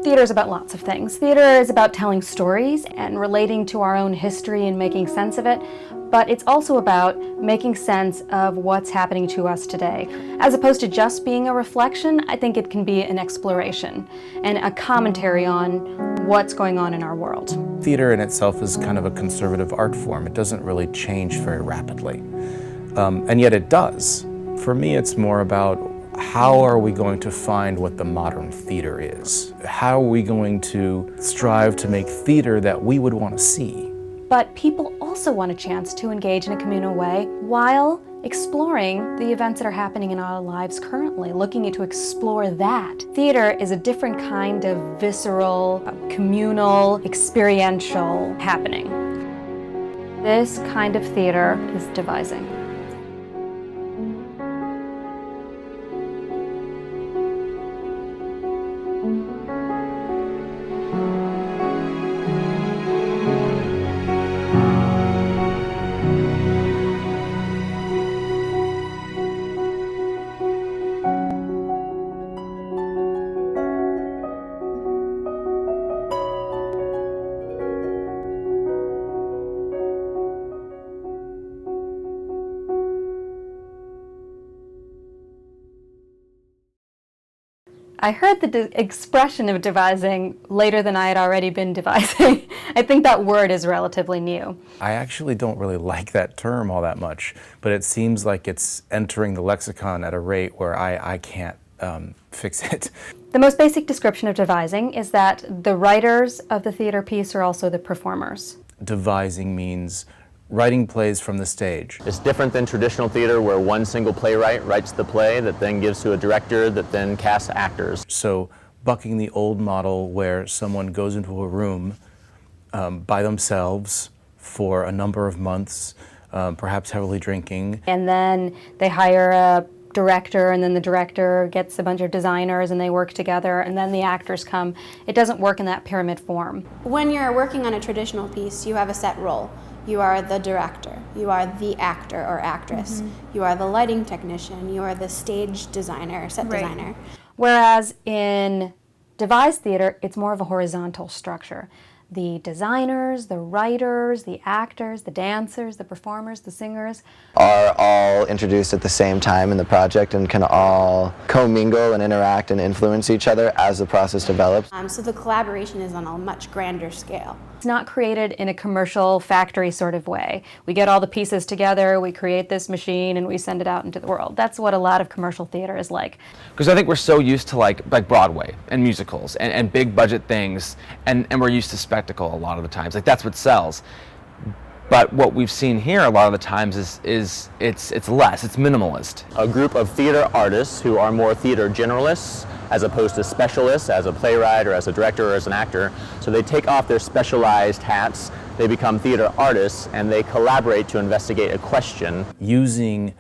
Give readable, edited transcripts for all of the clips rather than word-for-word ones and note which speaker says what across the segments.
Speaker 1: Theater is about lots of things. Theater is about telling stories and relating to our own history and making sense of it, but it's also about making sense of what's happening to us today. As opposed to just being a reflection, I think it can be an exploration and a commentary on what's going on in our world.
Speaker 2: Theater in itself is kind of a conservative art form. It doesn't really change very rapidly, and yet it does. For me, it's more about how are we going to find what the modern theater is? How are we going to strive to make theater that we would want to see?
Speaker 1: But people also want a chance to engage in a communal way while exploring the events that are happening in our lives currently, looking to explore that. Theater is a different kind of visceral, communal, experiential happening. This kind of theater is devising. I heard the expression of devising later than I had already been devising. I think that word is relatively new.
Speaker 2: I actually don't really like that term all that much, but it seems like it's entering the lexicon at a rate where I can't fix it.
Speaker 1: The most basic description of devising is that the writers of the theater piece are also the performers.
Speaker 2: Devising means writing plays from the stage.
Speaker 3: It's different than traditional theater where one single playwright writes the play that then gives to a director that then casts actors.
Speaker 2: So bucking the old model where someone goes into a room by themselves for a number of months, perhaps heavily drinking.
Speaker 1: And then they hire a director, and then the director gets a bunch of designers and they work together, and then the actors come. It doesn't work in that pyramid form.
Speaker 4: When you're working on a traditional piece, you have a set role. You are the director, you are the actor or actress, you are the lighting technician, you are the stage designer, set designer.
Speaker 1: Whereas in devised theater, it's more of a horizontal structure. The designers, the writers, the actors, the dancers, the performers, the singers
Speaker 5: are all introduced at the same time in the project and can all commingle and interact and influence each other as the process develops.
Speaker 4: So the collaboration is on a much grander scale.
Speaker 1: It's not created in a commercial factory sort of way. We get all the pieces together, we create this machine, and we send it out into the world. That's what a lot of commercial theater is like.
Speaker 6: Because I think we're so used to like Broadway and musicals and big budget things, and we're used to spectacle a lot of the times. Like that's what sells. But what we've seen here a lot of the times is it's less, it's minimalist.
Speaker 3: A group of theater artists who are more theater generalists as opposed to specialists as a playwright or as a director or as an actor. So they take off their specialized hats, they become theater artists, and they collaborate to investigate a question.
Speaker 2: Using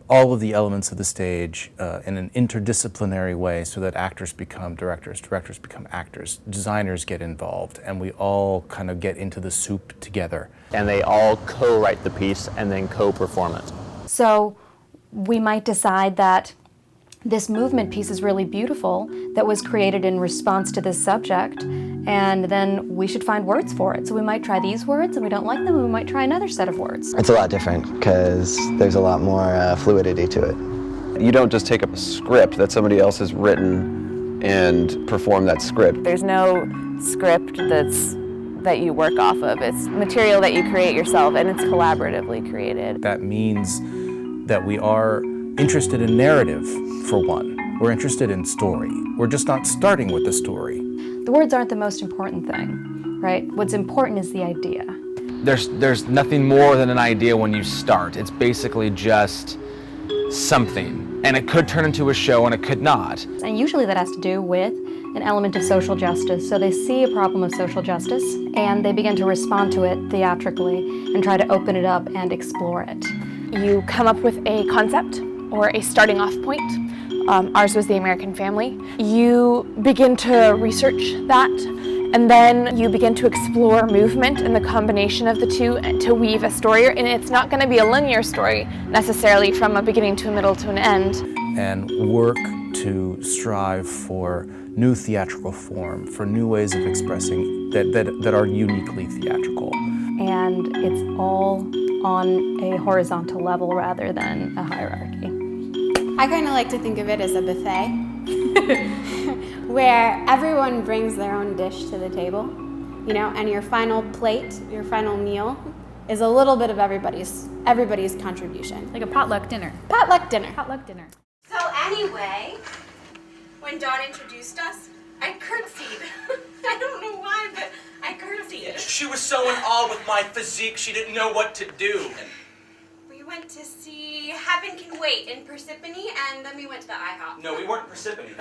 Speaker 2: all of the elements of the stage in an interdisciplinary way so that actors become directors, directors become actors, designers get involved, and we all kind of get into the soup together.
Speaker 3: And they all co-write the piece and then co-perform it.
Speaker 1: So we might decide that this movement piece is really beautiful, that was created in response to this subject, and then we should find words for it. So we might try these words, and we don't like them, and we might try another set of words.
Speaker 5: It's a lot different because there's a lot more fluidity to it.
Speaker 7: You don't just take up a script that somebody else has written and perform that script.
Speaker 8: There's no script that you work off of. It's material that you create yourself, and it's collaboratively created.
Speaker 2: That means that we are interested in narrative, for one. We're interested in story. We're just not starting with the story.
Speaker 1: The words aren't the most important thing, right? What's important is the idea.
Speaker 6: There's nothing more than an idea when you start. It's basically just something. And it could turn into a show and it could not.
Speaker 1: And usually that has to do with an element of social justice. So they see a problem of social justice and they begin to respond to it theatrically and try to open it up and explore it.
Speaker 9: You come up with a concept or a starting off point. Ours was the American family. You begin to research that, and then you begin to explore movement and the combination of the two to weave a story. And it's not going to be a linear story necessarily from a beginning to a middle to an end.
Speaker 2: and work to strive for new theatrical form, for new ways of expressing that are uniquely theatrical.
Speaker 1: And it's all on a horizontal level rather than a hierarchy.
Speaker 4: I kind of like to think of it as a buffet where everyone brings their own dish to the table, you know, and your final plate, your final meal is a little bit of everybody's contribution.
Speaker 10: Like a potluck dinner.
Speaker 4: Potluck dinner.
Speaker 10: Potluck dinner.
Speaker 11: So anyway, when Dawn introduced us, I curtsied. I don't know why, but I curtsied.
Speaker 12: She was so in awe with my physique, she didn't know what to do.
Speaker 11: We went to see Heaven Can Wait in Parsippany, and then we went to the IHOP.
Speaker 12: No, we weren't Parsippany.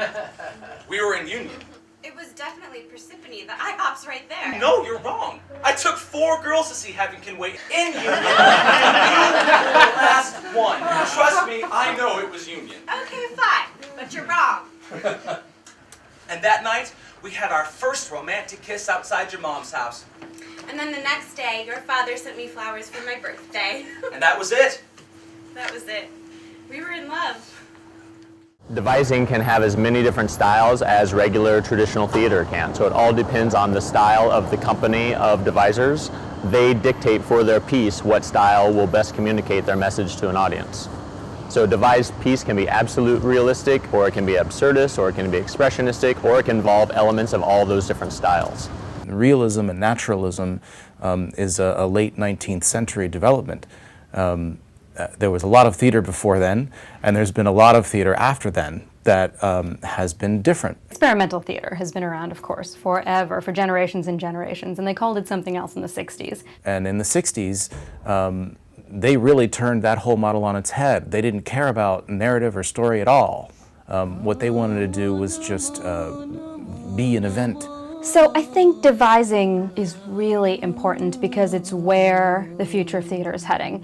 Speaker 12: We were in Union.
Speaker 11: It was definitely Parsippany. The IHOP's right there.
Speaker 12: No, you're wrong. I took 4 girls to see Heaven Can Wait in Union. You were the last one. Trust me, I know it was Union.
Speaker 11: Okay, fine, but you're wrong.
Speaker 12: And that night, we had our first romantic kiss outside your mom's house.
Speaker 11: And then the next day, your father sent me flowers for my birthday.
Speaker 12: And that was it.
Speaker 11: That was it. We were in love.
Speaker 3: Devising can have as many different styles as regular traditional theater can. So it all depends on the style of the company of devisers. They dictate for their piece what style will best communicate their message to an audience. So a devised piece can be absolute realistic, or it can be absurdist, or it can be expressionistic, or it can involve elements of all those different styles.
Speaker 2: Realism and naturalism is a late 19th century development. There was a lot of theater before then, and there's been a lot of theater after then that has been different.
Speaker 1: Experimental theater has been around, of course, forever, for generations and generations, and they called it something else in the 60s.
Speaker 2: And in the 60s, they really turned that whole model on its head. They didn't care about narrative or story at all. What they wanted to do was just be an event.
Speaker 1: So I think devising is really important because it's where the future of theater is heading.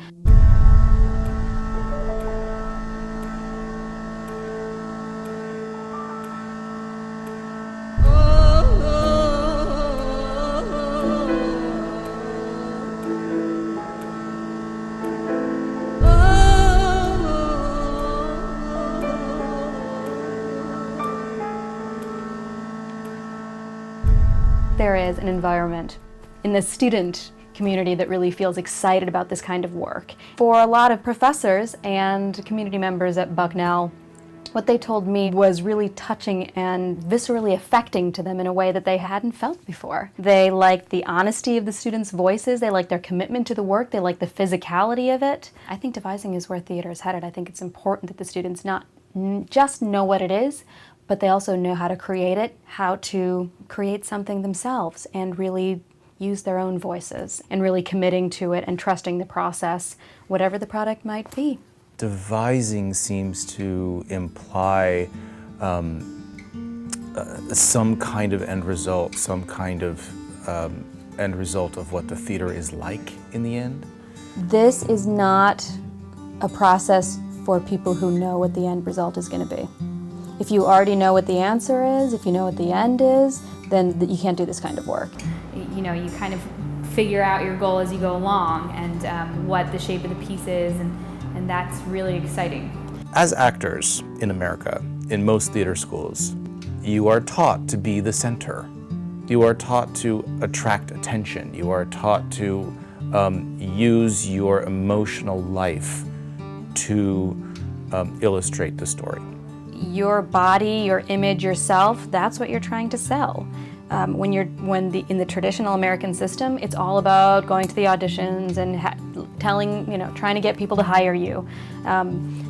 Speaker 1: There is an environment in the student community that really feels excited about this kind of work. For a lot of professors and community members at Bucknell, what they told me was really touching and viscerally affecting to them in a way that they hadn't felt before. They liked the honesty of the students' voices, they liked their commitment to the work, they liked the physicality of it. I think devising is where theater is headed. I think it's important that the students not just know what it is, but they also know how to create it, how to create something themselves and really use their own voices and really committing to it and trusting the process, whatever the product might be.
Speaker 2: Devising seems to imply some kind of end result, some kind of end result of what the theater is like in the end.
Speaker 1: This is not a process for people who know what the end result is going to be. If you already know what the answer is, if you know what the end is, then you can't do this kind of work.
Speaker 10: You know, you kind of figure out your goal as you go along and what the shape of the piece is, and that's really exciting.
Speaker 2: As actors in America, in most theater schools, you are taught to be the center. You are taught to attract attention. You are taught to use your emotional life to illustrate the story.
Speaker 1: Your body, your image, yourself, that's what you're trying to sell. In the traditional American system, it's all about going to the auditions and trying to get people to hire you.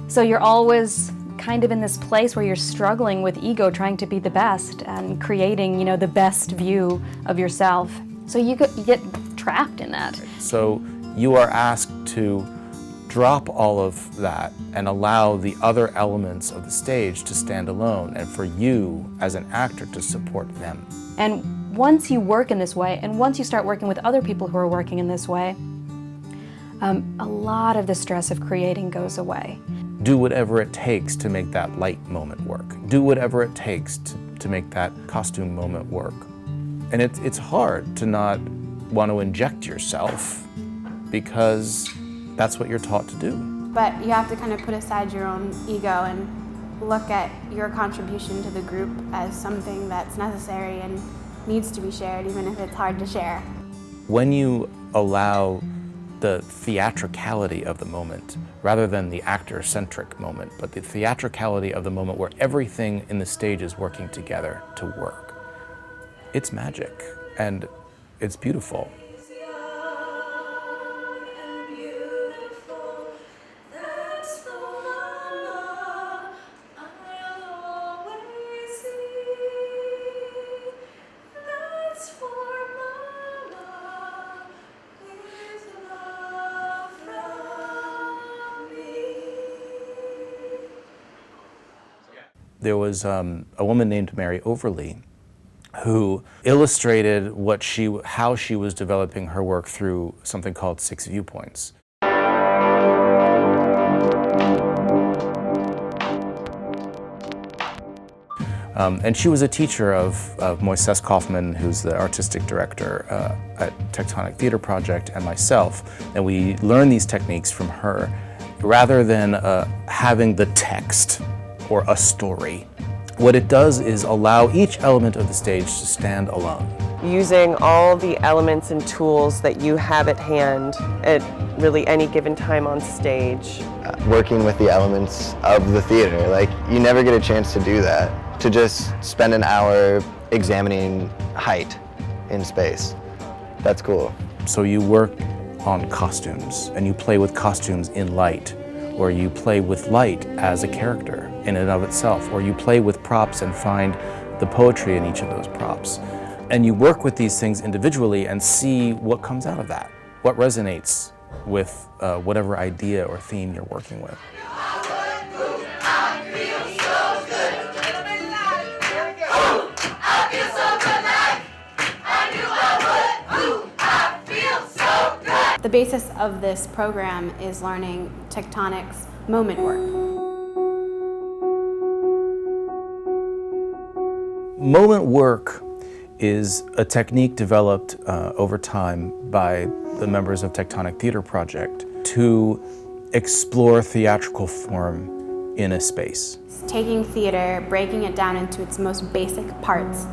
Speaker 1: So you're always kind of in this place where you're struggling with ego, trying to be the best and creating, the best view of yourself. So you get trapped in that.
Speaker 2: So you are asked to drop all of that and allow the other elements of the stage to stand alone, and for you as an actor to support them.
Speaker 1: And once you work in this way, and once you start working with other people who are working in this way, a lot of the stress of creating goes away.
Speaker 2: Do whatever it takes to make that light moment work. Do whatever it takes to make that costume moment work. And it's hard to not want to inject yourself because that's what you're taught to do.
Speaker 4: But you have to kind of put aside your own ego and look at your contribution to the group as something that's necessary and needs to be shared, even if it's hard to share.
Speaker 2: When you allow the theatricality of the moment, rather than the actor-centric moment, but the theatricality of the moment where everything in the stage is working together to work, it's magic, and it's beautiful. There was a woman named Mary Overly who illustrated how she was developing her work through something called 6 viewpoints. And she was a teacher of Moises Kaufman, who's the artistic director at Tectonic Theater Project, and myself. And we learned these techniques from her rather than having the text or a story. What it does is allow each element of the stage to stand alone.
Speaker 13: Using all the elements and tools that you have at hand at really any given time on stage.
Speaker 5: Working with the elements of the theater, like you never get a chance to do that. To just spend an hour examining height in space. That's cool.
Speaker 2: So you work on costumes and you play with costumes in light, or you play with light as a character in and of itself, or you play with props and find the poetry in each of those props. And you work with these things individually and see what comes out of that, what resonates with whatever idea or theme you're working with.
Speaker 4: The basis of this program is learning Tectonic's moment work.
Speaker 2: Moment work is a technique developed over time by the members of Tectonic Theater Project to explore theatrical form in a space.
Speaker 4: It's taking theater, breaking it down into its most basic parts,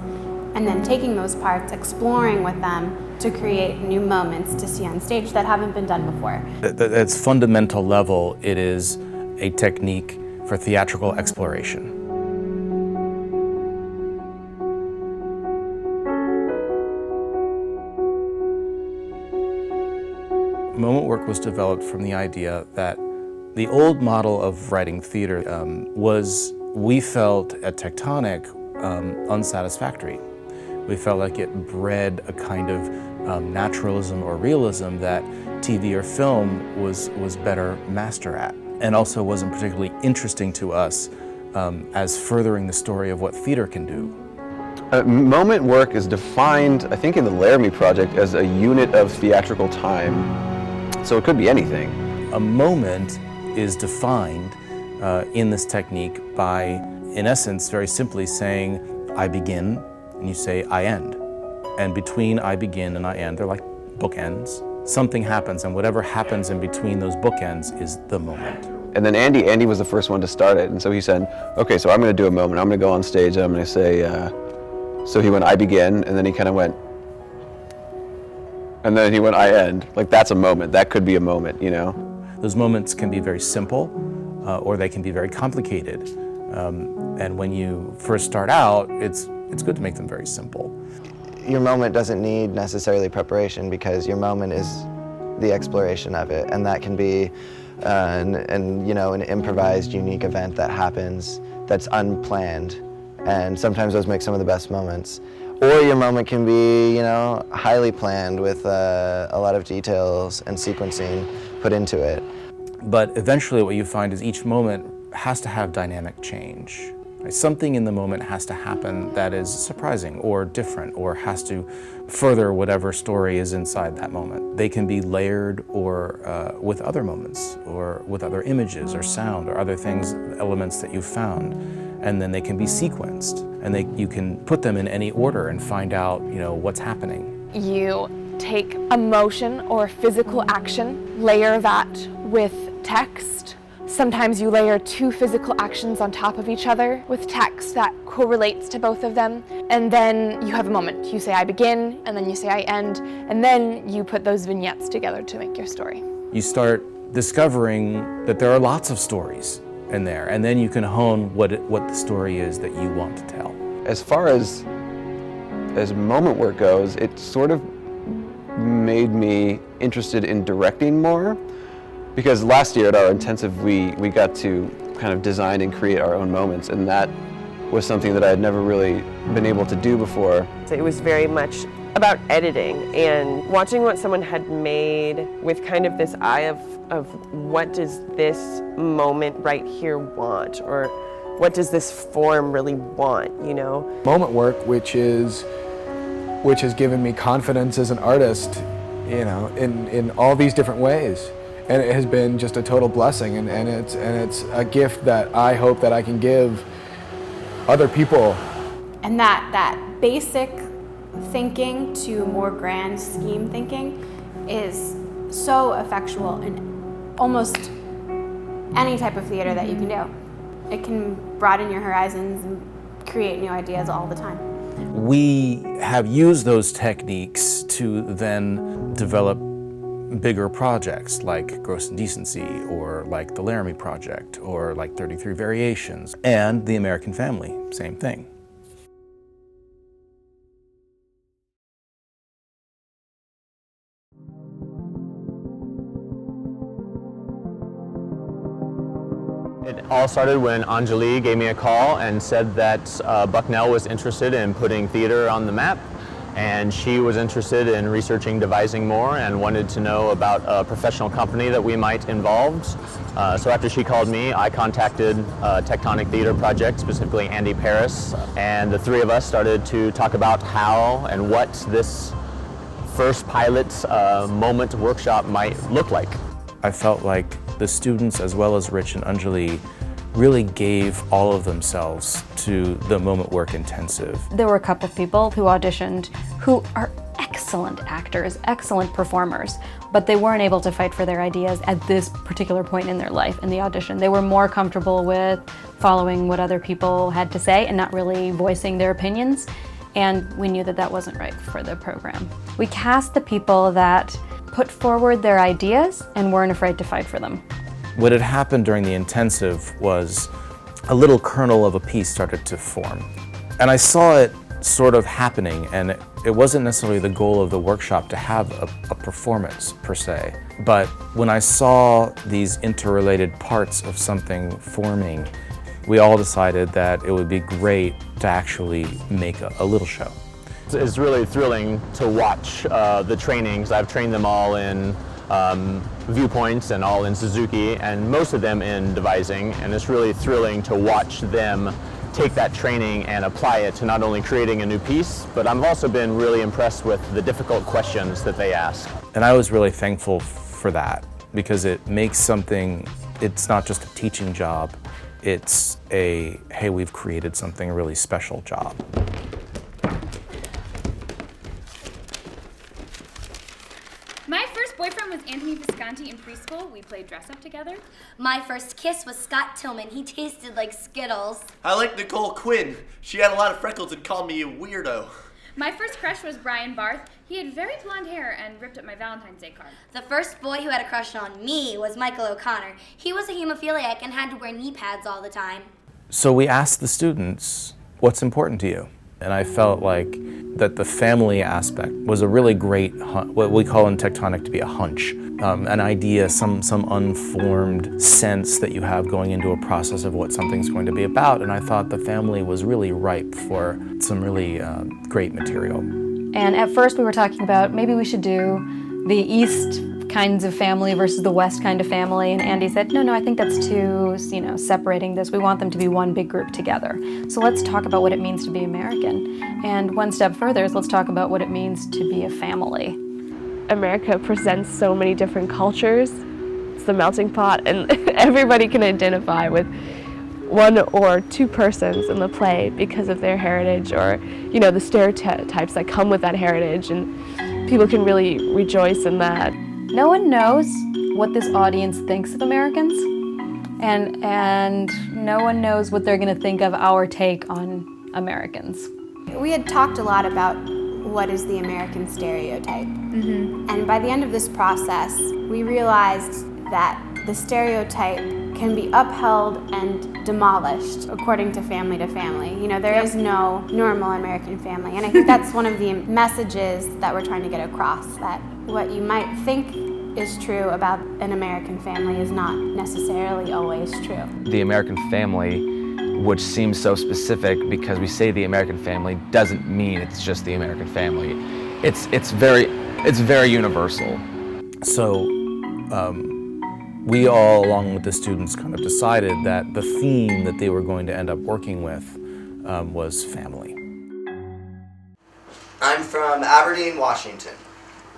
Speaker 4: and then taking those parts, exploring with them to create new moments to see on stage that haven't been done before.
Speaker 2: At its fundamental level, it is a technique for theatrical exploration. Moment work was developed from the idea that the old model of writing theater was, we felt at Tectonic, unsatisfactory. We felt like it bred a kind of naturalism or realism that TV or film was better master at, and also wasn't particularly interesting to us as furthering the story of what theater can do.
Speaker 7: Moment work is defined, I think in the Laramie Project, as a unit of theatrical time. So it could be anything.
Speaker 2: A moment is defined in this technique by, in essence, very simply saying, I begin, and you say, I end. And between I begin and I end, they're like bookends. Something happens, and whatever happens in between those bookends is the moment.
Speaker 7: And then Andy was the first one to start it, and so he said, okay, so I'm gonna do a moment. I'm gonna go on stage and I'm gonna say, so he went, I begin, and then he kind of went, and then he went, I end. Like, that's a moment. That could be a moment, you know?
Speaker 2: Those moments can be very simple, or they can be very complicated. And when you first start out, it's good to make them very simple.
Speaker 5: Your moment doesn't need necessarily preparation because your moment is the exploration of it, and that can be you know, an improvised, unique event that happens that's unplanned, and sometimes those make some of the best moments. Or your moment can be, you know, highly planned with a lot of details and sequencing put into it.
Speaker 2: But eventually what you find is each moment has to have dynamic change. Right? Something in the moment has to happen that is surprising or different or has to further whatever story is inside that moment. They can be layered or with other moments or with other images or sound or other things, elements that you found. And then they can be sequenced, and you can put them in any order and find out, you know, what's happening.
Speaker 9: You take a motion or a physical action, layer that with text, Sometimes you layer two physical actions on top of each other with text that correlates to both of them. And then you have a moment. You say, I begin, and then you say, I end, and then you put those vignettes together to make your story.
Speaker 2: You start discovering that there are lots of stories in there, and then you can hone what the story is that you want to tell.
Speaker 7: As far as moment work goes, it sort of made me interested in directing more, because last year at our intensive we got to kind of design and create our own moments, and that was something that I had never really been able to do before.
Speaker 13: It was very much about editing and watching what someone had made with kind of this eye of what does this moment right here want, or what does this form really want, you know?
Speaker 14: Moment work, which has given me confidence as an artist, you know, in all these different ways. And it has been just a total blessing, and it's a gift that I hope that I can give other people.
Speaker 4: And that basic thinking to more grand scheme thinking is so effectual in almost any type of theater that you can do. It can broaden your horizons and create new ideas all the time.
Speaker 2: We have used those techniques to then develop bigger projects like Gross Indecency, or like the Laramie Project, or like 33 Variations, and The American Family, same thing.
Speaker 3: It all started when Anjali gave me a call and said that Bucknell was interested in putting theater on the map, and she was interested in researching Devising more and wanted to know about a professional company that we might involve. So after she called me, I contacted Tectonic Theater Project, specifically Andy Paris, and the three of us started to talk about how and what this first pilot moment workshop might look like.
Speaker 2: I felt like the students, as well as Rich and Anjali, really gave all of themselves to the Moment Work Intensive.
Speaker 1: There were a couple of people who auditioned who are excellent actors, excellent performers, but they weren't able to fight for their ideas at this particular point in their life in the audition. They were more comfortable with following what other people had to say and not really voicing their opinions, and we knew that that wasn't right for the program. We cast the people that put forward their ideas and weren't afraid to fight for them.
Speaker 2: What had happened during the intensive was a little kernel of a piece started to form. And I saw it sort of happening, and it wasn't necessarily the goal of the workshop to have a performance per se. But when I saw these interrelated parts of something forming, we all decided that it would be great to actually make a little show.
Speaker 3: It's really thrilling to watch the trainings. I've trained them all in Viewpoints and all in Suzuki, and most of them in Devising, and it's really thrilling to watch them take that training and apply it to not only creating a new piece, but I've also been really impressed with the difficult questions that they ask.
Speaker 2: And I was really thankful for that, because it makes something, it's not just a teaching job, it's a, hey, we've created something really special job.
Speaker 15: My first boyfriend was Anthony Visconti in preschool. We played dress up together.
Speaker 11: My first kiss was Scott Tillman. He tasted like Skittles.
Speaker 16: I like Nicole Quinn. She had a lot of freckles and called me a weirdo.
Speaker 15: My first crush was Brian Barth. He had very blonde hair and ripped up my Valentine's Day card.
Speaker 11: The first boy who had a crush on me was Michael O'Connor. He was a hemophiliac and had to wear knee pads all the time.
Speaker 2: So we asked the students, what's important to you? And I felt like that the family aspect was a really great, what we call in Tectonic to be a hunch, an idea, some unformed sense that you have going into a process of what something's going to be about. And I thought the family was really ripe for some really great material.
Speaker 1: And at first we were talking about maybe we should do the East kinds of family versus the West kind of family, and Andy said, no, I think that's too, separating this. We want them to be one big group together. So let's talk about what it means to be American. And one step further is let's talk about what it means to be a family.
Speaker 9: America presents so many different cultures. It's the melting pot, and everybody can identify with one or two persons in the play because of their heritage, or the stereotypes that come with that heritage, and people can really rejoice in that.
Speaker 1: No one knows what this audience thinks of Americans, and no one knows what they're going to think of our take on Americans.
Speaker 4: We had talked a lot about what is the American stereotype. And by the end of this process, we realized that the stereotype can be upheld and demolished according to family. You know, there is no normal American family. And I think that's one of the messages that we're trying to get across, that what you might think is true about an American family is not necessarily always true.
Speaker 6: The American family, which seems so specific because we say the American family, doesn't mean it's just the American family. It's very universal.
Speaker 2: So we all, along with the students, kind of decided that the theme that they were going to end up working with was family.
Speaker 5: I'm from Aberdeen, Washington,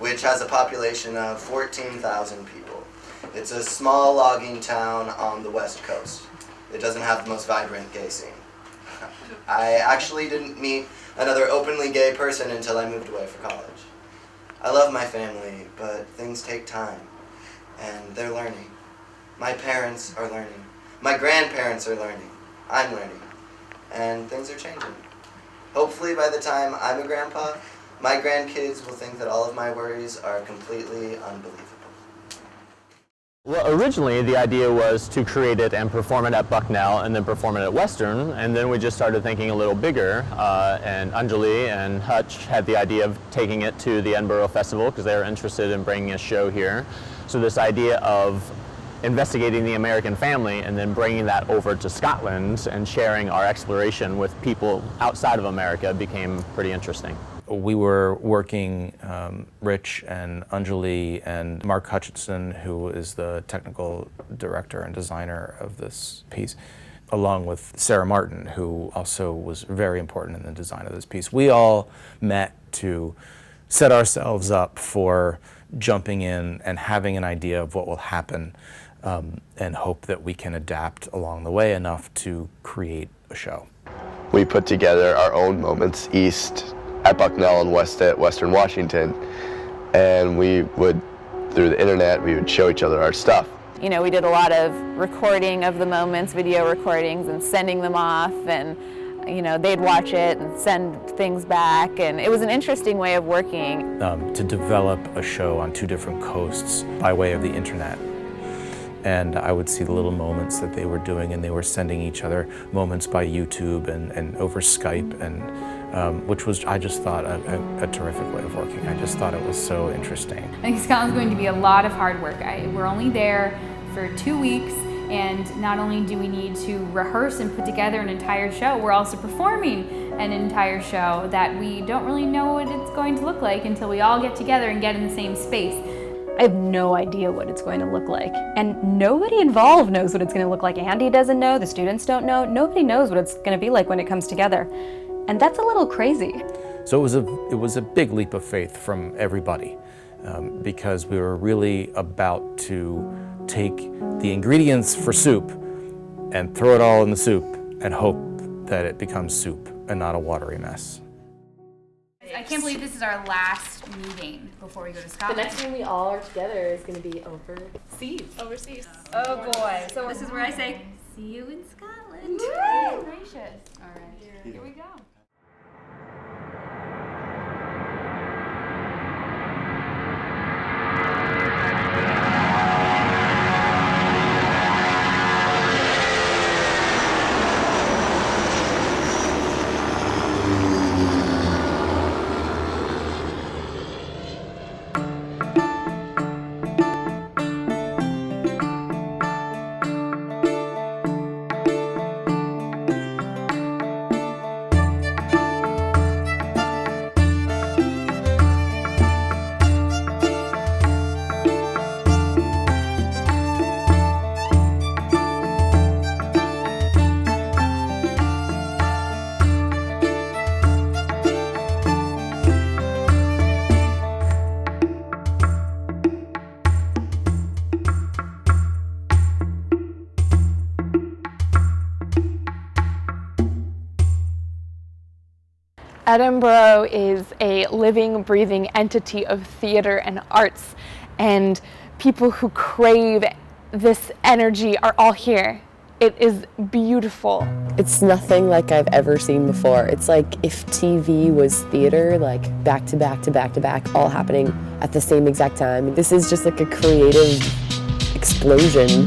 Speaker 5: which has a population of 14,000 people. It's a small logging town on the West Coast. It doesn't have the most vibrant gay scene. I actually didn't meet another openly gay person until I moved away for college. I love my family, but things take time, and they're learning. My parents are learning. My grandparents are learning. I'm learning. And things are changing. Hopefully by the time I'm a grandpa, my grandkids will think that all of my worries are completely unbelievable.
Speaker 3: Well, originally the idea was to create it and perform it at Bucknell and then perform it at Western, and then we just started thinking a little bigger, and Anjali and Hutch had the idea of taking it to the Edinburg Festival because they were interested in bringing a show here. So this idea of investigating the American family and then bringing that over to Scotland and sharing our exploration with people outside of America became pretty interesting.
Speaker 2: We were working, Rich and Anjali and Mark Hutchinson, who is the technical director and designer of this piece, along with Sarah Martin, who also was very important in the design of this piece. We all met to set ourselves up for jumping in and having an idea of what will happen, and hope that we can adapt along the way enough to create a show.
Speaker 17: We put together our own moments east at Bucknell and west at Western Washington, and we would, through the internet, we would show each other our stuff.
Speaker 8: You know, we did a lot of recording of the moments, video recordings, and sending them off, and you know, they'd watch it and send things back, and it was an interesting way of working.
Speaker 2: To develop a show on two different coasts by way of the internet. And I would see the little moments that they were doing, and they were sending each other moments by YouTube and over Skype, and which was, I just thought, a terrific way of working. I just thought it was so interesting.
Speaker 10: I think Scotland's going to be a lot of hard work. We're only there for 2 weeks, and not only do we need to rehearse and put together an entire show, we're also performing an entire show that we don't really know what it's going to look like until we all get together and get in the same space.
Speaker 1: I have no idea what it's going to look like. And nobody involved knows what it's going to look like. Andy doesn't know, the students don't know, nobody knows what it's going to be like when it comes together. And that's a little crazy.
Speaker 2: So it was a big leap of faith from everybody, because we were really about to take the ingredients for soup and throw it all in the soup and hope that it becomes soup and not a watery mess.
Speaker 10: I can't believe this is our last meeting before we go to Scotland.
Speaker 18: The next time we all are together is going to be overseas.
Speaker 10: Overseas. Oh boy. So this is where I say, see you in Scotland.
Speaker 18: Woo!
Speaker 10: Gracious. All right. Here we go.
Speaker 9: Edinburgh is a living, breathing entity of theater and arts, and people who crave this energy are all here. It is beautiful.
Speaker 13: It's nothing like I've ever seen before. It's like if TV was theater, like back to back to back to back, all happening at the same exact time. This is just like a creative explosion.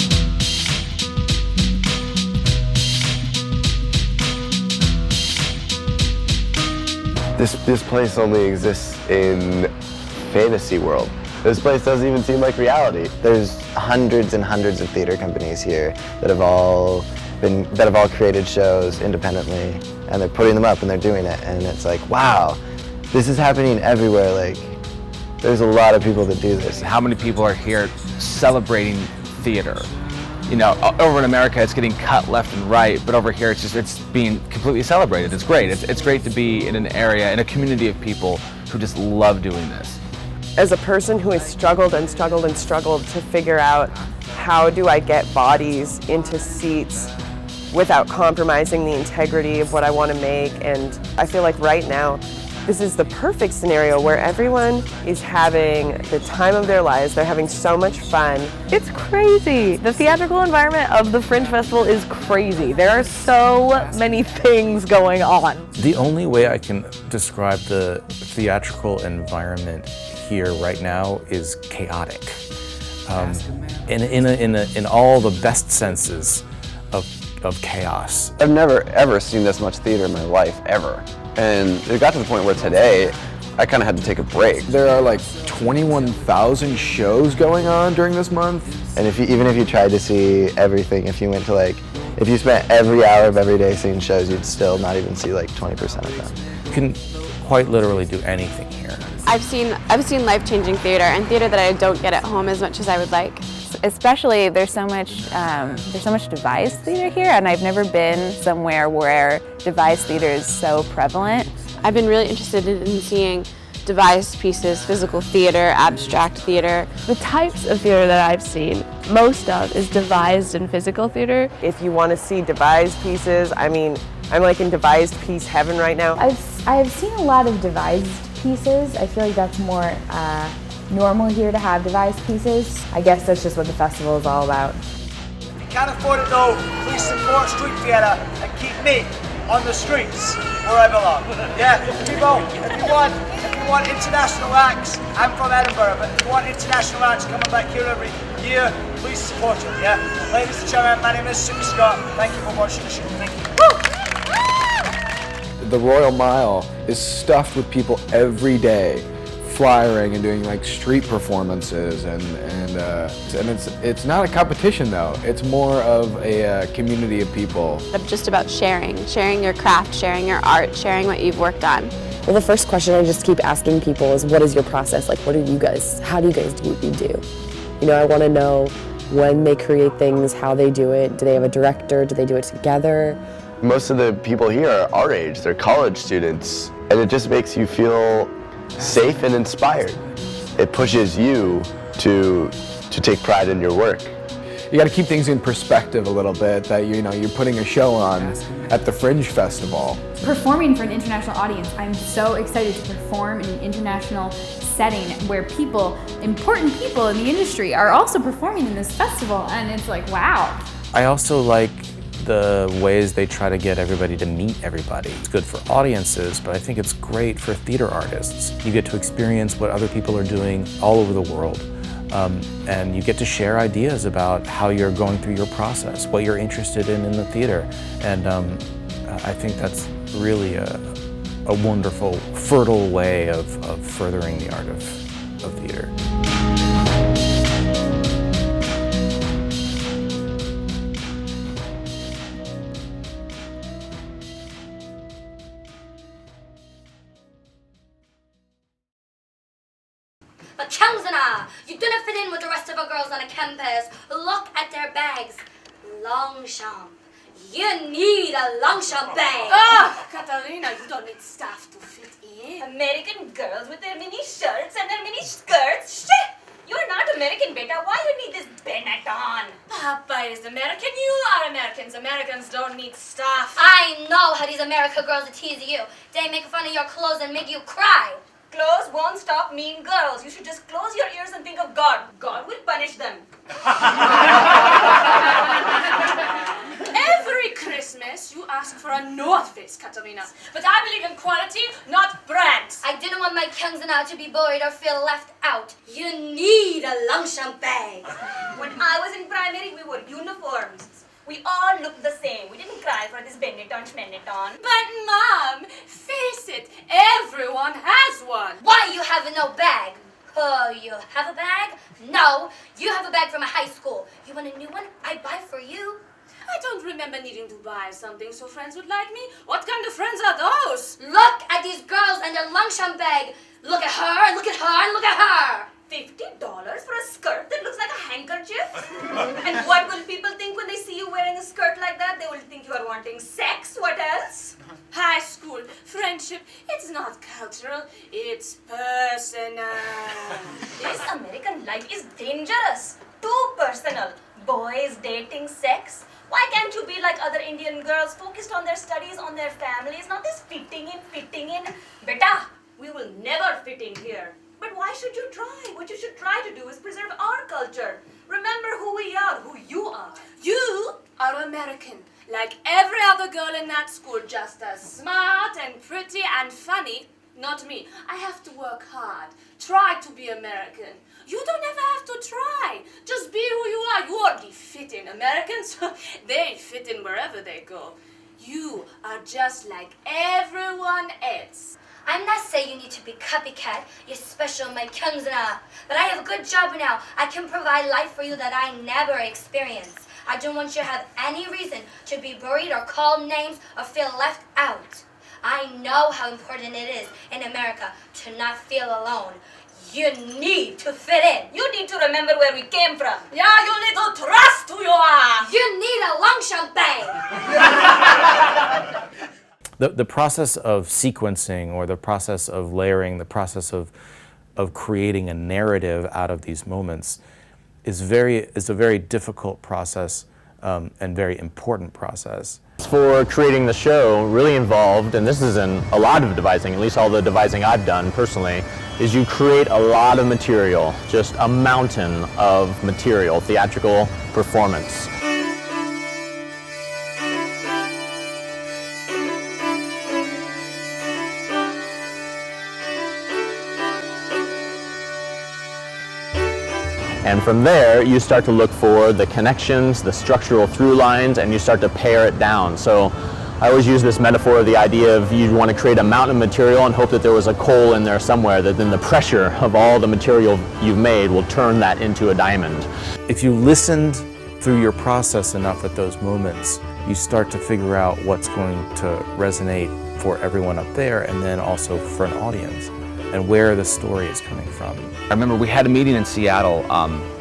Speaker 17: This place only exists in fantasy world. This place doesn't even seem like reality.
Speaker 5: There's hundreds and hundreds of theater companies here that have all created shows independently, and they're putting them up and they're doing it, and it's like, wow, this is happening everywhere. Like, there's a lot of people that do this.
Speaker 6: How many people are here celebrating theater? You know, over in America, it's getting cut left and right, but over here, it's being completely celebrated. It's great. It's great to be in an area, in a community of people who just love doing this.
Speaker 13: As a person who has struggled and struggled and struggled to figure out how do I get bodies into seats without compromising the integrity of what I want to make, and I feel like right now, this is the perfect scenario where everyone is having the time of their lives. They're having so much fun.
Speaker 8: It's crazy. The theatrical environment of the Fringe Festival is crazy. There are so many things going on.
Speaker 2: The only way I can describe the theatrical environment here right now is chaotic. In all the best senses of chaos.
Speaker 7: I've never ever seen this much theater in my life, ever. And it got to the point where today, I kind of had to take a break.
Speaker 14: There are like 21,000 shows going on during this month.
Speaker 5: And even if you tried to see everything, if you spent every hour of every day seeing shows, you'd still not even see like 20% of them.
Speaker 2: You can quite literally do anything here.
Speaker 4: I've seen life-changing theater, and theater that I don't get at home as much as I would like.
Speaker 8: Especially there's so much devised theater here, and I've never been somewhere where devised theater is so prevalent.
Speaker 4: I've been really interested in seeing devised pieces, physical theater, abstract theater.
Speaker 19: The types of theater that I've seen, most of, is devised and physical theater.
Speaker 13: If you want to see devised pieces, I mean, I'm like in devised piece heaven right now.
Speaker 20: I've seen a lot of devised pieces. I feel like that's more normal here to have devised pieces. I guess that's just what the festival is all about.
Speaker 12: If you can't afford it though, please support street theatre and keep me on the streets where I belong. Yeah, people, if you want international acts, I'm from Edinburgh, but if you want international acts coming back here every year, please support it, yeah? Ladies and gentlemen, my name is Sue Scott. Thank you for watching the show. Thank you.
Speaker 14: The Royal Mile is stuffed with people every day, flyering and doing like street performances, and it's not a competition though. It's more of a community of people.
Speaker 4: Just about sharing your craft, sharing your art, sharing what you've worked on.
Speaker 13: Well, the first question I just keep asking people is, what is your process? Like, how do you guys do what you do? You know, I want to know when they create things, how they do it. Do they have a director? Do they do it together?
Speaker 17: Most of the people here are our age. They're college students, and it just makes you feel safe and inspired. It pushes you to take pride in your work.
Speaker 14: You got to keep things in perspective a little bit, that you're putting a show on at the Fringe Festival.
Speaker 10: Performing for an international audience, I'm so excited to perform in an international setting where important people in the industry are also performing in this festival, and it's like, wow.
Speaker 2: I also like the ways they try to get everybody to meet everybody. It's good for audiences, but I think it's great for theater artists. You get to experience what other people are doing all over the world, and you get to share ideas about how you're going through your process, what you're interested in the theater, and I think that's really a wonderful, fertile way of furthering the art of theater.
Speaker 21: But Chelmsana, you didn't fit in with the rest of the girls on the campus. Look at their bags. Longchamp. You need a Longchamp bag.
Speaker 11: Oh, Catalina, you don't need stuff to fit in.
Speaker 21: American girls with their mini shirts and their mini skirts. Shit! You're not American, beta. Why you need this Benetton?
Speaker 11: Papa is American, you are Americans. Americans don't need stuff.
Speaker 21: I know how these American girls tease you. They make fun of your clothes and make you cry.
Speaker 11: Close won't stop mean girls. You should just close your ears and think of God. God will punish them. Every Christmas, you ask for a North Face, Katarina. But I believe in quality, not brands.
Speaker 21: I didn't want my Kyungsana to be bullied or feel left out. You need a Longchamp bag.
Speaker 11: When I was in primary, we wore uniforms. We all looked the same. We didn't cry for this Benetton Schmenetton. But Mom, face it, everyone has one.
Speaker 21: Why you have no bag? Oh, you have a bag? No, you have a bag from a high school. You want a new one? I buy for you.
Speaker 11: I don't remember needing to buy something so friends would like me. What kind of friends are those?
Speaker 21: Look at these girls and their Longchamp bag. Look at her, and look at her, and look at her.
Speaker 11: $50 for a skirt that looks like a handkerchief? And what will people think when they see you wearing a skirt like that? They will think you are wanting sex. What else? High school, friendship, it's not cultural, it's personal. This American life is dangerous. Too personal. Boys, dating, sex. Why can't you be like other Indian girls, focused on their studies, on their families, not this fitting in? Beta, we will never fit in here. But why should you try? What you should try to do is preserve our culture. Remember who we are, who you are. You are American, like every other girl in that school, just as smart and pretty and funny. Not me. I have to work hard. Try to be American. You don't ever have to try. Just be who you are. You already fit in. Americans, they ain't fit in wherever they go. You are just like everyone else.
Speaker 21: I'm not saying you need to be copycat, you're special, my Kyungsana. But I have a good job now. I can provide life for you that I never experienced. I don't want you to have any reason to be worried or call names or feel left out. I know how important it is in America to not feel alone. You need to fit in.
Speaker 11: You need to remember where we came from. Yeah, you need to trust who you are.
Speaker 21: You need a Longchamp bag.
Speaker 2: The process of sequencing, or the process of layering, the process of creating a narrative out of these moments is a very difficult process and very important process.
Speaker 3: For creating the show, really involved, and this is in a lot of devising, at least all the devising I've done personally, is you create a lot of material, just a mountain of material, theatrical performance. And from there, you start to look for the connections, the structural through lines, and you start to pare it down. So I always use this metaphor of the idea of you want to create a mountain of material and hope that there was a coal in there somewhere, that then the pressure of all the material you've made will turn that into a diamond.
Speaker 2: If you listened through your process enough at those moments, you start to figure out what's going to resonate for everyone up there, and then also for an audience, and where the story is coming from.
Speaker 6: I remember we had a meeting in Seattle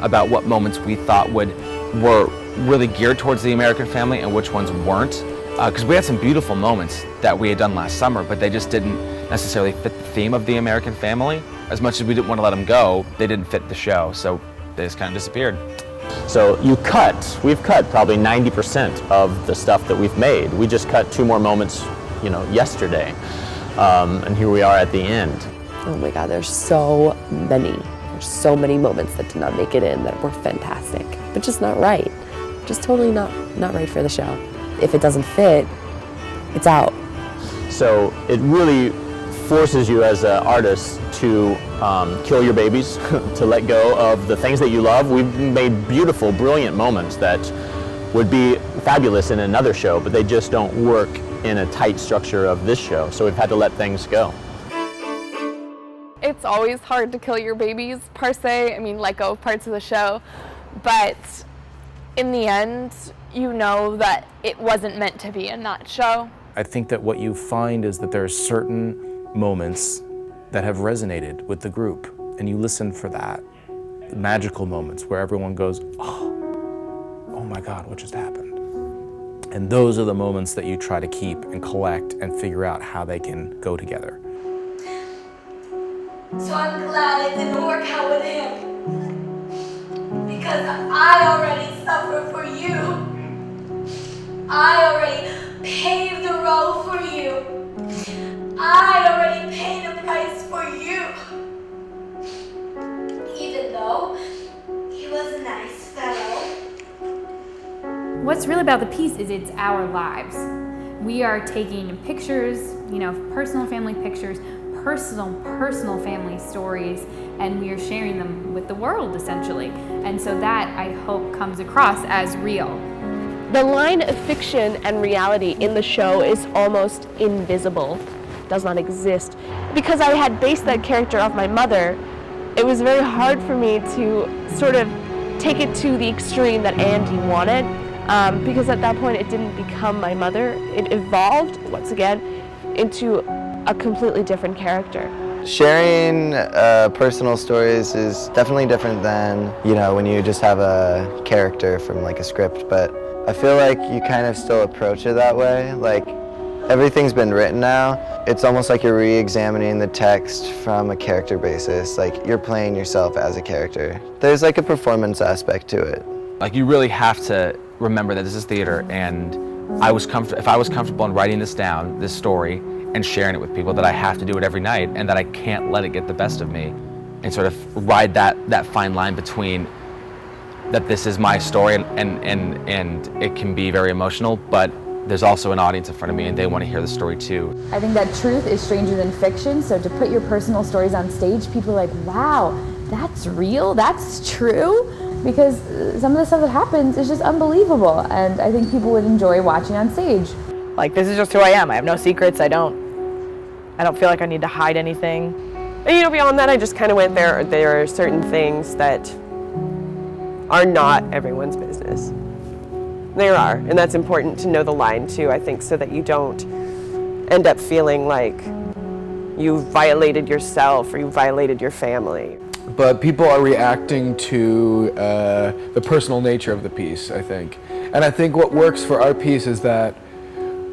Speaker 6: about what moments we thought were really geared towards the American family and which ones weren't. Because we had some beautiful moments that we had done last summer, but they just didn't necessarily fit the theme of the American family. As much as we didn't want to let them go, they didn't fit the show, so they just kind of disappeared.
Speaker 3: So we've cut probably 90% of the stuff that we've made. We just cut 2 more moments, yesterday. And here we are at the end.
Speaker 19: Oh my God, there's so many. There's so many moments that did not make it in that were fantastic, but just not right. Just totally not right for the show. If it doesn't fit, it's out.
Speaker 3: So it really forces you as an artist to kill your babies, to let go of the things that you love. We've made beautiful, brilliant moments that would be fabulous in another show, but they just don't work in a tight structure of this show. So we've had to let things go.
Speaker 9: It's always hard to kill your babies, per se. I mean, let go of parts of the show. But in the end, you know that it wasn't meant to be in that show.
Speaker 2: I think that what you find is that there are certain moments that have resonated with the group, and you listen for that. The magical moments where everyone goes, oh my God, what just happened? And those are the moments that you try to keep and collect and figure out how they can go together.
Speaker 21: So I'm glad it didn't work out with him. Because I already suffered for you. I already paved the road for you. I already paid the price for you.
Speaker 10: what's really about the piece is it's our lives. We are taking pictures, personal family pictures, personal family stories, and we are sharing them with the world, essentially. And so that, I hope, comes across as real.
Speaker 16: The line of fiction and reality in the show is almost invisible, does not exist. Because I had based that character off my mother, it was very hard for me to sort of take it to the extreme that Andy wanted, because at that point it didn't become my mother. It evolved, once again, into a completely different character.
Speaker 5: Sharing personal stories is definitely different than, when you just have a character from like a script, but I feel like you kind of still approach it that way. Like, everything's been written now. It's almost like you're re-examining the text from a character basis. Like, you're playing yourself as a character. There's like a performance aspect to it.
Speaker 6: Like, you really have to remember that this is theater, and if I was comfortable in writing this down, this story, and sharing it with people, that I have to do it every night, and that I can't let it get the best of me, and sort of ride that fine line between that this is my story, and it can be very emotional, but there's also an audience in front of me and they want to hear the story too.
Speaker 20: I think that truth is stranger than fiction, so to put your personal stories on stage, people are like, wow, that's real, that's true? Because some of the stuff that happens is just unbelievable, and I think people would enjoy watching on stage.
Speaker 22: Like, this is just who I am. I have no secrets. I don't feel like I need to hide anything.
Speaker 13: And beyond that, I just kind of went there are certain things that are not everyone's business. There are, and that's important to know the line too, I think, so that you don't end up feeling like you violated yourself or you violated your family.
Speaker 14: But people are reacting to the personal nature of the piece, I think. And I think what works for our piece is that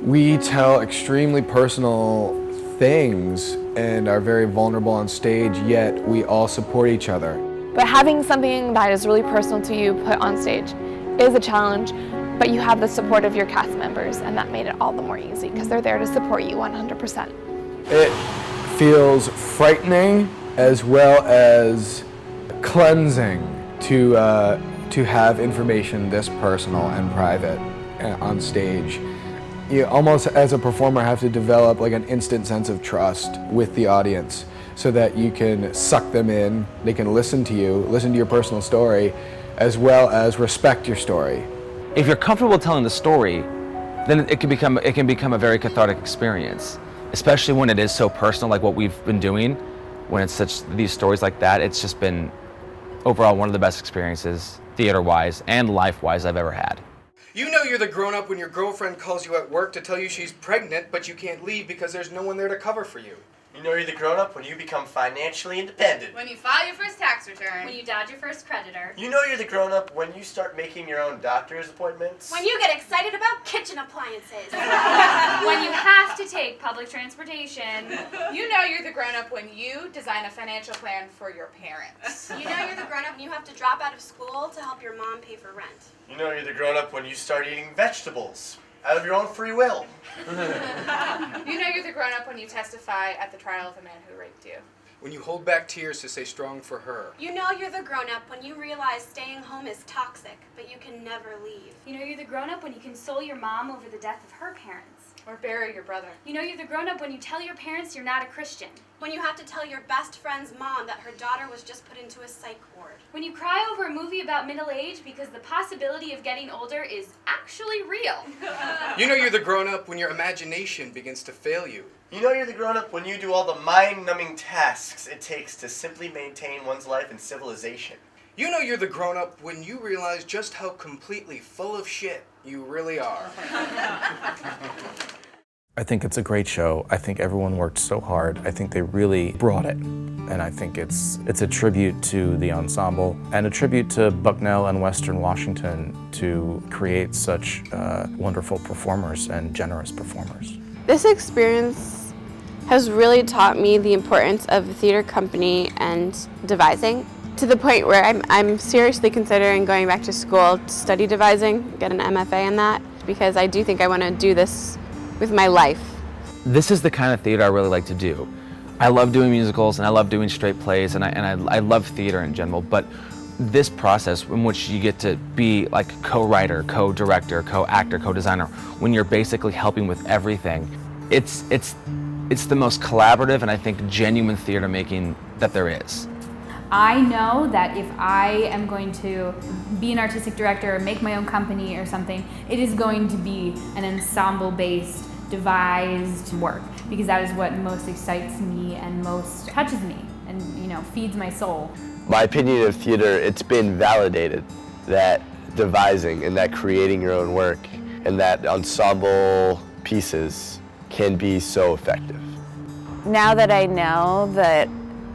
Speaker 14: we tell extremely personal things and are very vulnerable on stage, yet we all support each other.
Speaker 9: But having something that is really personal to you put on stage is a challenge, but you have the support of your cast members, and that made it all the more easy because they're there to support you 100%.
Speaker 14: It feels frightening as well as cleansing to have information this personal and private on stage. You almost, as a performer, have to develop like an instant sense of trust with the audience so that you can suck them in, they can listen to your personal story, as well as respect your story.
Speaker 6: If you're comfortable telling the story, then it can become a very cathartic experience, especially when it is so personal, like what we've been doing. When it's these stories like that, it's just been overall one of the best experiences, theater-wise and life-wise, I've ever had.
Speaker 23: You know you're the grown-up when your girlfriend calls you at work to tell you she's pregnant, but you can't leave because there's no one there to cover for you.
Speaker 24: You know you're the grown-up when you become financially independent.
Speaker 25: When you file your first tax return. When you dodge your first creditor.
Speaker 24: You know you're the grown-up when you start making your own doctor's appointments.
Speaker 4: When you get excited about kitchen appliances.
Speaker 15: When you have to take public transportation.
Speaker 25: You know you're the grown-up when you design a financial plan for your parents.
Speaker 4: You know you're the grown-up when you have to drop out of school to help your mom pay for rent.
Speaker 24: You know you're the grown-up when you start eating vegetables out of your own free will.
Speaker 25: You know you're the grown-up when you testify at the trial of a man who raped you.
Speaker 23: When you hold back tears to stay strong for her.
Speaker 4: You know you're the grown-up when you realize staying home is toxic, but you can never leave.
Speaker 15: You know you're the grown-up when you console your mom over the death of her parents.
Speaker 25: Or bury your brother.
Speaker 15: You know you're the grown-up when you tell your parents you're not a Christian.
Speaker 4: When you have to tell your best friend's mom that her daughter was just put into a psych ward.
Speaker 15: When you cry over a movie about middle age because the possibility of getting older is actually real.
Speaker 23: You know you're the grown-up when your imagination begins to fail you.
Speaker 24: You know you're the grown-up when you do all the mind-numbing tasks it takes to simply maintain one's life in civilization.
Speaker 23: You know you're the grown-up when you realize just how completely full of shit you really are.
Speaker 2: I think it's a great show. I think everyone worked so hard. I think they really brought it. And I think it's a tribute to the ensemble and a tribute to Bucknell and Western Washington to create such wonderful performers and generous performers.
Speaker 4: This experience has really taught me the importance of the theater company and devising, to the point where I'm seriously considering going back to school to study devising, get an MFA in that, because I do think I want to do this with my life.
Speaker 6: This is the kind of theater I really like to do. I love doing musicals and I love doing straight plays and I love theater in general, but this process in which you get to be like co-writer, co-director, co-actor, co-designer, when you're basically helping with everything, it's the most collaborative and I think genuine theater making that there is.
Speaker 10: I know that if I am going to be an artistic director or make my own company or something, it is going to be an ensemble-based, devised work, because that is what most excites me and most touches me and, you know, feeds my soul.
Speaker 17: My opinion of theater, it's been validated that devising and that creating your own work and that ensemble pieces can be so effective.
Speaker 1: Now that I know that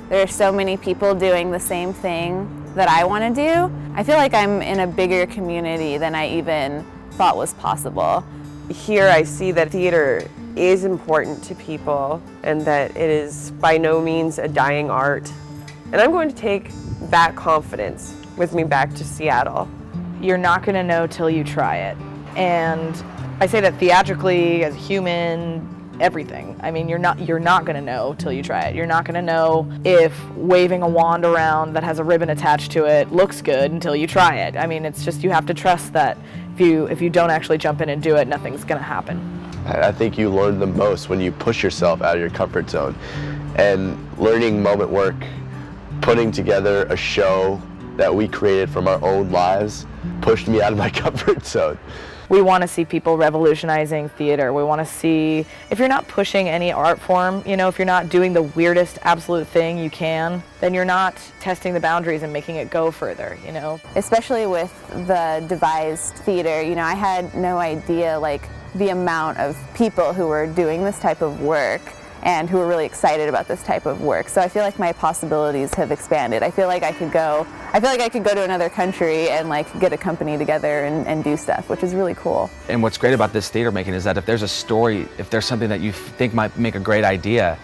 Speaker 1: there are so many people doing the same thing that I want to do, I feel like I'm in a bigger community than I even thought was possible.
Speaker 13: Here I see that theater is important to people and that it is by no means a dying art. And I'm going to take that confidence with me back to Seattle.
Speaker 22: You're not going to know till you try it. And I say that theatrically, as a human, everything. I mean, you're not going to know till you try it. You're not going to know if waving a wand around that has a ribbon attached to it looks good until you try it. I mean, it's just, you have to trust that if you don't actually jump in and do it, nothing's going to happen.
Speaker 17: I think you learn the most when you push yourself out of your comfort zone. And learning moment work, putting together a show that we created from our own lives, pushed me out of my comfort zone.
Speaker 22: We want to see people revolutionizing theater. We want to see, if you're not pushing any art form, you know, if you're not doing the weirdest absolute thing you can, then you're not testing the boundaries and making it go further, you know.
Speaker 1: Especially with the devised theater, you know, I had no idea like the amount of people who were doing this type of work and who were really excited about this type of work. So I feel like my possibilities have expanded. I feel like I could go to another country and like get a company together and do stuff, which is really cool.
Speaker 6: And what's great about this theater making is that if there's a story, if there's something that you think might make a great idea,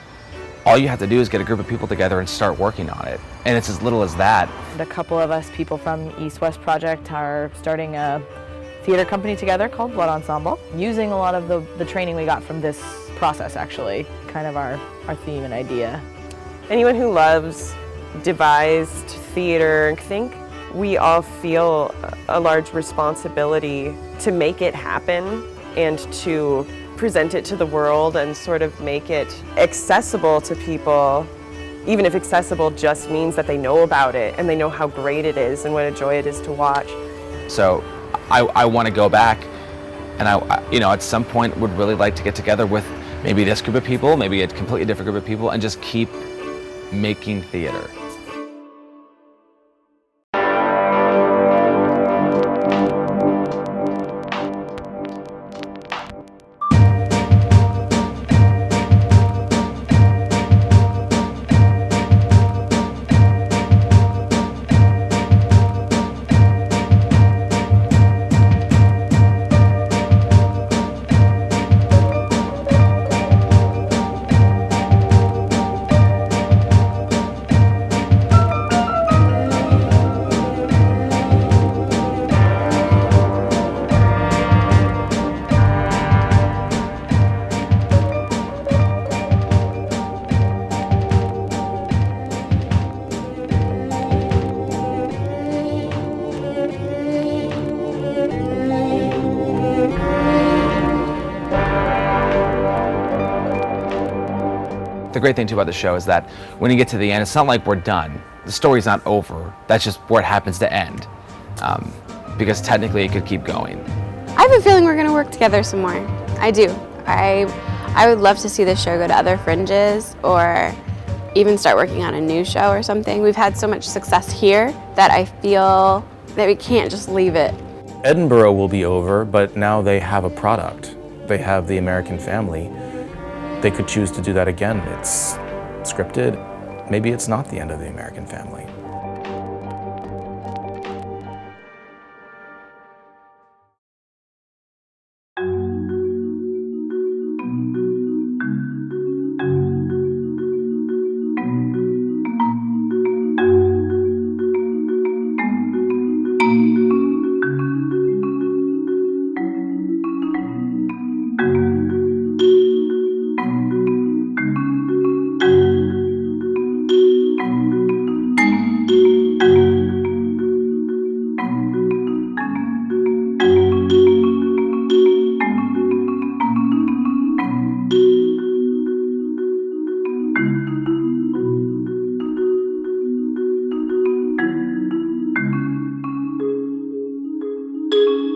Speaker 6: all you have to do is get a group of people together and start working on it. And it's as little as that.
Speaker 22: And a couple of us people from East West Project are starting a theater company together called Blood Ensemble, using a lot of the training we got from this process, actually, kind of our theme and idea.
Speaker 13: Anyone who loves devised theater, I think we all feel a large responsibility to make it happen and to present it to the world and sort of make it accessible to people, even if accessible just means that they know about it and they know how great it is and what a joy it is to watch.
Speaker 6: So I want to go back, and I, you know, at some point would really like to get together with maybe this group of people, maybe a completely different group of people, and just keep making theater. The great thing too about the show is that when you get to the end, it's not like we're done. The story's not over. That's just where it happens to end. Because technically it could keep going.
Speaker 4: I have a feeling we're going to work together some more. I do. I would love to see this show go to other fringes or even start working on a new show or something. We've had so much success here that I feel that we can't just leave it.
Speaker 2: Edinburgh will be over, but now they have a product. They have The American Family. They could choose to do that again. It's scripted. Maybe it's not the end of The American Family.
Speaker 21: you.